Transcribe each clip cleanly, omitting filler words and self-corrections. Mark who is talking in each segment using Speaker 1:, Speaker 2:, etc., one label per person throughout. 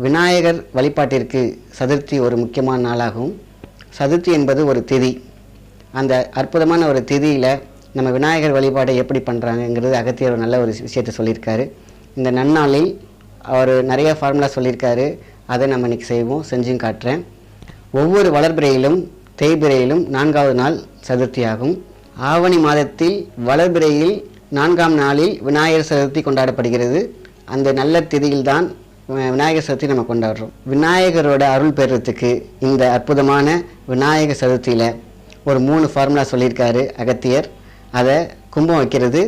Speaker 1: விநாயகர் வழிபாட்டிற்கு சதுர்த்தி ஒரு முக்கியமான நாளாகும். சதுர்த்தி என்பது ஒரு திதி. அந்த அற்புதமான ஒரு திதியில் நம்ம விநாயகர் வழிபாடை எப்படி பண்ணுறாங்கங்கிறது அகத்தியர் நல்ல ஒரு விஷயத்தை சொல்லியிருக்காரு. இந்த நன்னாளில் அவர் நிறைய ஃபார்முலா சொல்லியிருக்காரு. அதை நம்ம இன்றைக்கி செய்வோம், செஞ்சும் காட்டுறேன். ஒவ்வொரு வளர்பிறையிலும் தேய்பிறையிலும் 4வது நாள் சதுர்த்தி ஆகும். ஆவணி மாதத்தில் வளர்பிறையில் 4ஆம் நாளில் விநாயகர் சதுர்த்தி கொண்டாடப்படுகிறது. அந்த நல்ல திதியில்தான் விநாயகர் சதுர்த்தி நம்ம கொண்டாடுறோம். விநாயகரோட அருள் பெறுறதுக்கு இந்த அற்புதமான விநாயகர் சதுர்த்தியில் ஒரு 3 ஃபார்முலா சொல்லியிருக்காரு அகத்தியர். அதை கும்பம் வைக்கிறது,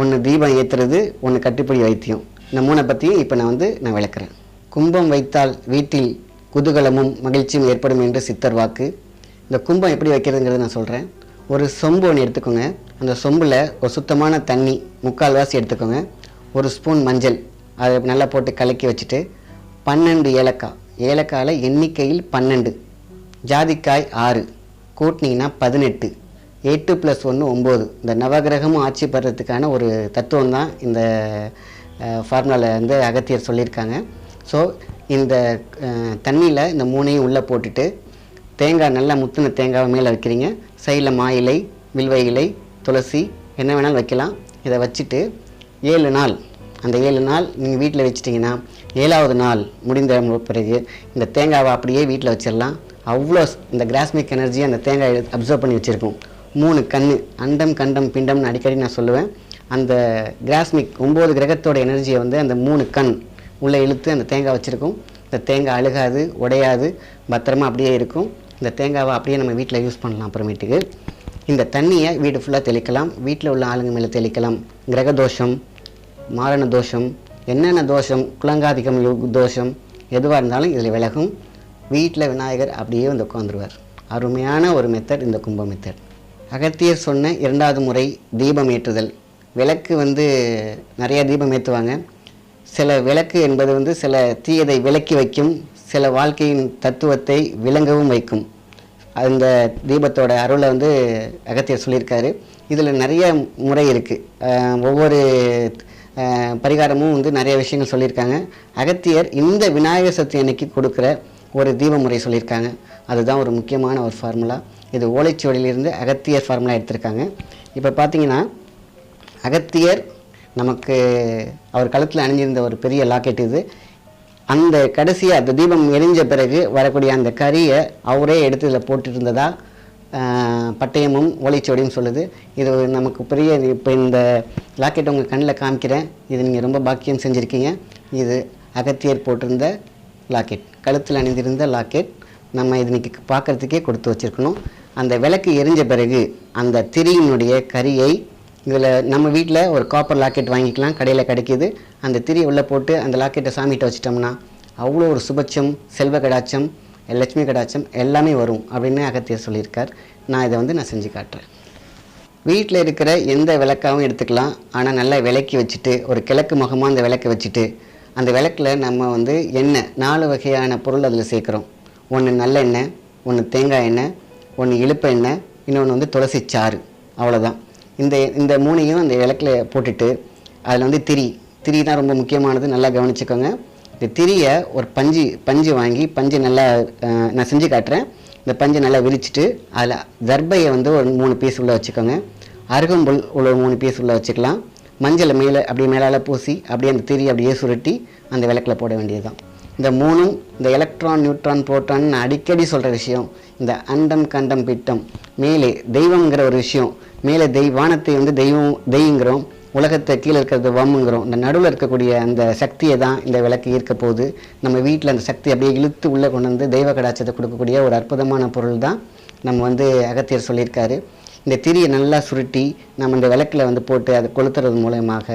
Speaker 1: ஒன்று தீபம் ஏற்றுறது, ஒன்று கட்டுப்படி வைத்தியம். இந்த 3 பற்றியும் இப்போ நான் விளக்குறேன். கும்பம் வைத்தால் வீட்டில் குதூகலமும் மகிழ்ச்சியும் ஏற்படும் என்று சித்தர் வாக்கு. இந்த கும்பம் எப்படி வைக்கிறதுங்கிறத நான் சொல்கிறேன். ஒரு சொம்பு ஒன்று எடுத்துக்கோங்க. அந்த சொம்பில் ஒரு சுத்தமான தண்ணி 3/4 வாசி எடுத்துக்கோங்க. 1 ஸ்பூன் மஞ்சள் அதை நல்லா போட்டு கலக்கி வச்சுட்டு 12 ஏலக்காய், ஏலக்காயில் எண்ணிக்கையில் 12, ஜாதிக்காய் 6, கூட்டினீங்கன்னா 18, 8 + 1 9. இந்த நவகிரகமும் ஆட்சி பெறத்துக்கான ஒரு தத்துவம் தான் இந்த ஃபார்முலாவில் அகத்தியர் சொல்லியிருக்காங்க. ஸோ இந்த தண்ணியில் இந்த 3ஐயும் உள்ளே போட்டுட்டு தேங்காய், நல்லா முத்தின தேங்காவை மேலே வைக்கிறீங்க. சைடில் மா இலை, வில்வ இலை, துளசி என்ன வேணாலும் வைக்கலாம். இதை வச்சுட்டு 7 நாள், அந்த 7 நாள் நீங்கள் வீட்டில் வச்சிட்டிங்கன்னா 7வது நாள் முடிந்த பிறகு இந்த தேங்காவை அப்படியே வீட்டில் வச்சிடலாம். அவ்வளோ இந்த கிராஸ்மிக் எனர்ஜி அந்த தேங்காய் அப்சர்வ் பண்ணி வச்சுருக்கும். 3 கண், அண்டம் கண்டம் பிண்டம்னு அடிக்கடி நான் சொல்லுவேன். அந்த கிராஸ்மிக் 9 கிரகத்தோட எனர்ஜியை அந்த 3 கண் உள்ளே இழுத்து அந்த தேங்காய் வச்சுருக்கும். இந்த தேங்காய் அழுகாது, உடையாது, பத்திரமா அப்படியே இருக்கும். இந்த தேங்காவை அப்படியே நம்ம வீட்டில் யூஸ் பண்ணலாம். அப்புறமேட்டுக்கு இந்த தண்ணியை வீடு ஃபுல்லாக தெளிக்கலாம். வீட்டில் உள்ள ஆளுங்க மேலே தெளிக்கலாம். கிரக தோஷம், மாரண தோஷம், என்னென்ன தோஷம், குலங்காதிக்கம் தோஷம் எதுவாக இருந்தாலும் இதில் விலகும். வீட்டில் விநாயகர் அப்படியே உட்காந்துருவார். அருமையான ஒரு மெத்தட் இந்த கும்ப மெத்தட். அகத்தியர் சொன்ன 2வது முறை தீபம் ஏற்றுதல். விளக்கு நிறையா தீபம் ஏற்றுவாங்க. சில விளக்கு என்பது சில தீயதை விலக்கி வைக்கும், சில வாழ்க்கையின் தத்துவத்தை விளங்கவும் வைக்கும். அந்த தீபத்தோட அருளை அகத்தியர் சொல்லியிருக்காரு. இதில் நிறைய முறை இருக்குது. ஒவ்வொரு பரிகாரமும் நிறைய விஷயங்கள் சொல்லியிருக்காங்க. அகத்தியர் இந்த விநாயகர் சதுர்த்தி அன்னைக்கு கொடுக்குற ஒரு தீப முறை சொல்லியிருக்காங்க. அதுதான் ஒரு முக்கியமான ஒரு ஃபார்முலா. இது ஓலைச்சுவடியிலிருந்து அகத்தியர் ஃபார்முலா எடுத்திருக்காங்க. இப்போ பார்த்தீங்கன்னா அகத்தியர் நமக்கு அவர் கழுத்தில் அணிஞ்சிருந்த ஒரு பெரிய லாக்கெட் இது. அந்த கடைசியாக அந்த தீபம் எரிஞ்ச பிறகு வரக்கூடிய அந்த கரியை அவரே எடுத்து இதில் போட்டுட்டு இருந்ததா பட்டயமும் ஓலைச்சுவடியும் சொல்லுது. இது நமக்கு பெரிய. இப்போ இந்த லாக்கெட் உங்கள் கண்ணில் காமிக்கிறேன். இது நீங்கள் ரொம்ப பாக்கியம் செஞ்சுருக்கீங்க. இது அகத்தியர் போட்டிருந்த லாக்கெட், கழுத்தில் அணிந்திருந்த லாக்கெட். நம்ம இது இன்றைக்கி பார்க்குறதுக்கே கொடுத்து வச்சுருக்கணும். அந்த விளக்கு எரிஞ்ச பிறகு அந்த திரியினுடைய கரியை இதில் நம்ம வீட்டில் ஒரு காப்பர் லாக்கெட் வாங்கிக்கலாம், கடையில் கிடைக்கிது. அந்த திரியை உள்ளே போட்டு அந்த லாக்கெட்டை சாமிகிட்ட வச்சிட்டோம்னா அவ்வளோ ஒரு சுபட்சம், செல்வ கடாச்சம், லட்சுமி கடாச்சம் எல்லாமே வரும் அப்படின்னு அகத்தியர் சொல்லியிருக்கார். நான் இதை நான் செஞ்சு காட்டுறேன். வீட்டில் இருக்கிற எந்த விளக்காகவும் எடுத்துக்கலாம். ஆனால் நல்லா விளக்கி வச்சுட்டு ஒரு கிழக்கு முகமாக அந்த விளக்கை வச்சுட்டு அந்த விளக்கில் நம்ம எண்ணெய் 4 வகையான பொருள் அதில் சேர்க்குறோம். ஒன்று நல்லெண்ணெய், ஒன்று தேங்காய் எண்ணெய், ஒன்று இழுப்ப எண்ணெய், இன்னொன்று துளசி சாறு. அவ்வளோதான். இந்த 3ஐயும் அந்த விளக்கில் போட்டுட்டு அதில் திரி தான் ரொம்ப முக்கியமானது. நல்லா கவனிச்சுக்கோங்க. இந்த திரியை ஒரு பஞ்சு வாங்கி, பஞ்சு நல்லா நான் செஞ்சு காட்டுறேன். இந்த பஞ்சை நல்லா விரிச்சிட்டு அதில் தர்பையை ஒரு 3 பீஸ் உள்ளே வச்சுக்கோங்க. அருகம்புல் உள்ள 3 பீஸ் உள்ளே வச்சுக்கலாம். மஞ்சளை மேலே அப்படியே மேலால் பூசி அப்படியே அந்த திரி அப்படியே சுருட்டி அந்த விளக்கில் போட வேண்டியது தான். இந்த 3ம் இந்த எலக்ட்ரான், நியூட்ரான், புரோட்டான் நான் அடிக்கடி சொல்கிற விஷயம். இந்த அண்டம் கண்டம் பிட்டம், மேலே தெய்வங்கிற ஒரு விஷயம். மேலே வானத்தை தெய்வங்கிறோம், உலகத்தை கீழே இருக்கிறது வம்முங்கிறோம். இந்த நடுவில் இருக்கக்கூடிய அந்த சக்தியை தான் இந்த விளக்கு ஈர்க்க போகுது. நம்ம வீட்டில் அந்த சக்தி அப்படியே இழுத்து உள்ளே கொண்டு தெய்வ கடாச்சத்தை கொடுக்கக்கூடிய ஒரு அற்புதமான பொருள் தான் நம்ம அகத்தியர் சொல்லியிருக்காரு. இந்த திரியை நல்லா சுருட்டி நம்ம இந்த விளக்கில் போட்டு அதை கொளுத்துறது மூலமாக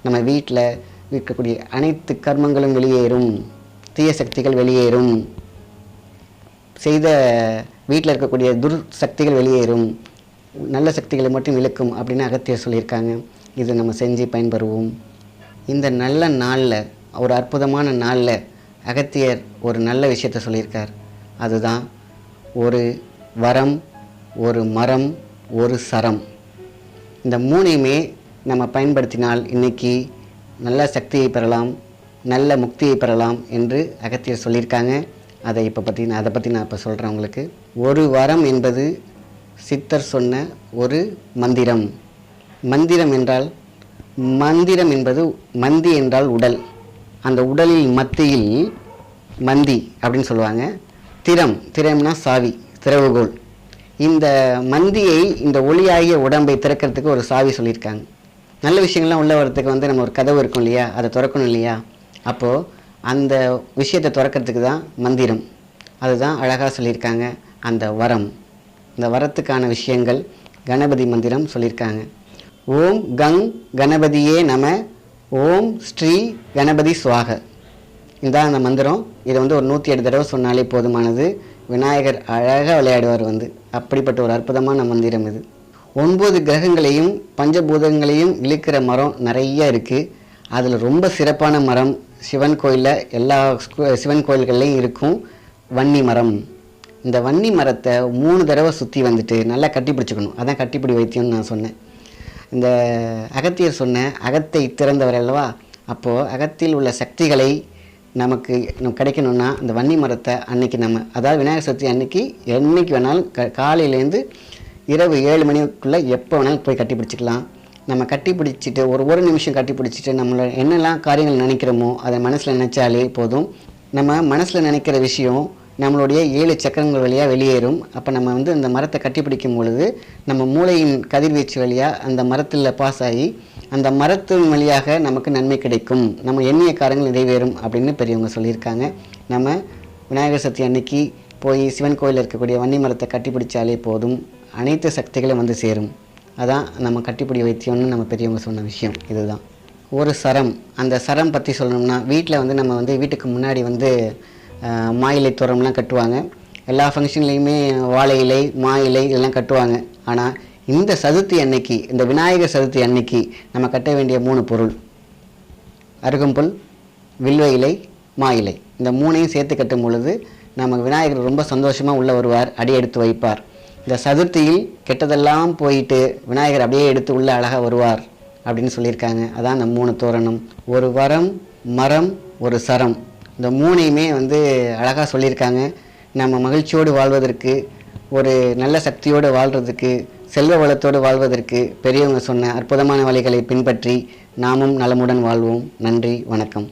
Speaker 1: நம்ம வீட்டில் இருக்கக்கூடிய அனைத்து கர்மங்களும் வெளியேறும், தீய சக்திகள் வெளியேறும், செய்த வீட்டில் இருக்கக்கூடிய துர்சக்திகள் வெளியேறும், நல்ல சக்திகளை மட்டும் இழுக்கும் அப்படின்னு அகத்தியர் சொல்லியிருக்காங்க. இதை நம்ம செஞ்சு பயன்பெறுவோம். இந்த நல்ல நாளில், ஒரு அற்புதமான நாளில் அகத்தியர் ஒரு நல்ல விஷயத்தை சொல்லியிருக்கார். அதுதான் ஒரு வரம், ஒரு மரம், ஒரு சரம். இந்த 3ஐயுமே நம்ம பயன்படுத்தினால் இன்றைக்கி நல்ல சக்தியை பெறலாம், நல்ல முக்தியை பெறலாம் என்று அகத்தியர் சொல்லியிருக்காங்க. அதை பற்றி நான் இப்போ சொல்கிறேன் உங்களுக்கு. ஒரு வரம் என்பது சித்தர் சொன்ன ஒரு மந்திரம். மந்திரம் என்பது மந்தி என்றால் உடல். அந்த உடலில் மத்தியில் மந்தி அப்படின்னு சொல்லுவாங்க. திறம்னா சாவி, திறவுகோல். இந்த மந்தியை, இந்த ஒளியாகிய உடம்பை திறக்கிறதுக்கு ஒரு சாவி சொல்லியிருக்காங்க. நல்ல விஷயங்கள்லாம் உள்ள வரத்துக்கு நம்ம ஒரு கதவு இருக்கும் இல்லையா, அதை திறக்கணும் இல்லையா. அப்போது அந்த விஷயத்தை திறக்கிறதுக்கு தான் மந்திரம். அதுதான் அழகாக சொல்லியிருக்காங்க. அந்த வரம், இந்த வரத்துக்கான விஷயங்கள் கணபதி மந்திரம் சொல்லியிருக்காங்க. ஓம் கங் கணபதியே நம, ஓம் ஸ்ரீ கணபதி சுவாக. இதுதான் அந்த மந்திரம். இதை ஒரு 108 தடவை சொன்னாலே போதுமானது. விநாயகர் அழகாக விளையாடுவார். அப்படிப்பட்ட ஒரு அற்புதமான மந்திரம் இது. 9 கிரகங்களையும் பஞ்சபூதங்களையும் இழுக்கிற மரம் நிறைய இருக்குது. அதில் ரொம்ப சிறப்பான மரம் சிவன் கோயிலில், எல்லா சிவன் கோயில்கள்லையும் இருக்கும் வன்னி மரம். இந்த வன்னி மரத்தை 3 தடவை சுற்றி நல்லா கட்டி பிடிச்சிக்கணும். அதான் கட்டிப்பிடி வைத்தியம்னு நான் சொன்னேன். இந்த அகத்தியர் சொன்ன அகத்தை திறந்தவர் அல்லவா. அப்போது அகத்தில் உள்ள சக்திகளை நமக்கு கிடைக்கணும்னா இந்த வன்னி மரத்தை அன்னைக்கு அதாவது விநாயகர் சதுர்த்தி அன்னைக்கு என்னைக்கு வேணாலும் காலையிலேருந்து இரவு 7 மணிக்குள்ளே எப்போ வேணாலும் போய் கட்டி பிடிச்சிக்கலாம். நம்ம கட்டி பிடிச்சிட்டு ஒரு நிமிஷம் கட்டி பிடிச்சிட்டு நம்மளை என்னெல்லாம் காரியங்கள் நினைக்கிறோமோ அதை மனசில் நினச்சாலே போதும். நம்ம மனசில் நினைக்கிற விஷயம் நம்மளுடைய 7 சக்கரங்கள் வழியாக வெளியேறும். அப்போ நம்ம அந்த மரத்தை கட்டி பிடிக்கும் பொழுது நம்ம மூளையின் கதிர்வீச்சு வழியாக அந்த மரத்தில் பாஸ் ஆகி அந்த மரத்தின் வழியாக நமக்கு நன்மை கிடைக்கும், நம்ம எண்ணிய காரியங்கள் நிறைவேறும் அப்படின்னு பெரியவங்க சொல்லியிருக்காங்க. நம்ம விநாயகர் சதுர்த்தி அன்னைக்கு போய் சிவன் கோயிலில் இருக்கக்கூடிய வன்னி மரத்தை கட்டி பிடிச்சாலே போதும், அனைத்து சக்திகளும் சேரும். அதான் நம்ம கட்டிப்பிடி வைத்தியம்னு நம்ம பெரியவங்க சொன்ன விஷயம். இதுதான் ஒரு சரம். அந்த சரம் பற்றி சொல்லணும்னா வீட்டில் நம்ம வீட்டுக்கு முன்னாடி மா இலை தோரம்லாம் கட்டுவாங்க. எல்லா ஃபங்க்ஷன்லேயுமே வாழை இலை, மா இலை இதெல்லாம் கட்டுவாங்க. ஆனால் இந்த சதுர்த்தி அன்னைக்கு, இந்த விநாயகர் சதுர்த்தி அன்னைக்கு நம்ம கட்ட வேண்டிய 3 பொருள்: அருகம்புல், வில்வ இலை, மா இலை. இந்த 3ஐயும் சேர்த்து கட்டும் பொழுது நம்ம விநாயகர் ரொம்ப சந்தோஷமாக உள்ளே வருவார், அடி எடுத்து வைப்பார். இந்த சதுர்த்தியில் கெட்டதெல்லாம் போயிட்டு விநாயகர் அப்படியே எடுத்து உள்ளே அழகாக வருவார் அப்படின்னு சொல்லியிருக்காங்க. அதான் இந்த 3 தோரணம். ஒரு வரம், மரம், ஒரு சரம். இந்த 3ஐயுமே அழகாக சொல்லியிருக்காங்க. நம்ம மகிழ்ச்சியோடு வாழ்வதற்கு, ஒரு நல்ல சக்தியோடு வாழ்கிறதுக்கு, செல்வ வளத்தோடு வாழ்வதற்கு பெரியவங்க சொன்ன அற்புதமான வழிகளை பின்பற்றி நாமும் நலமுடன் வாழ்வோம். நன்றி, வணக்கம்.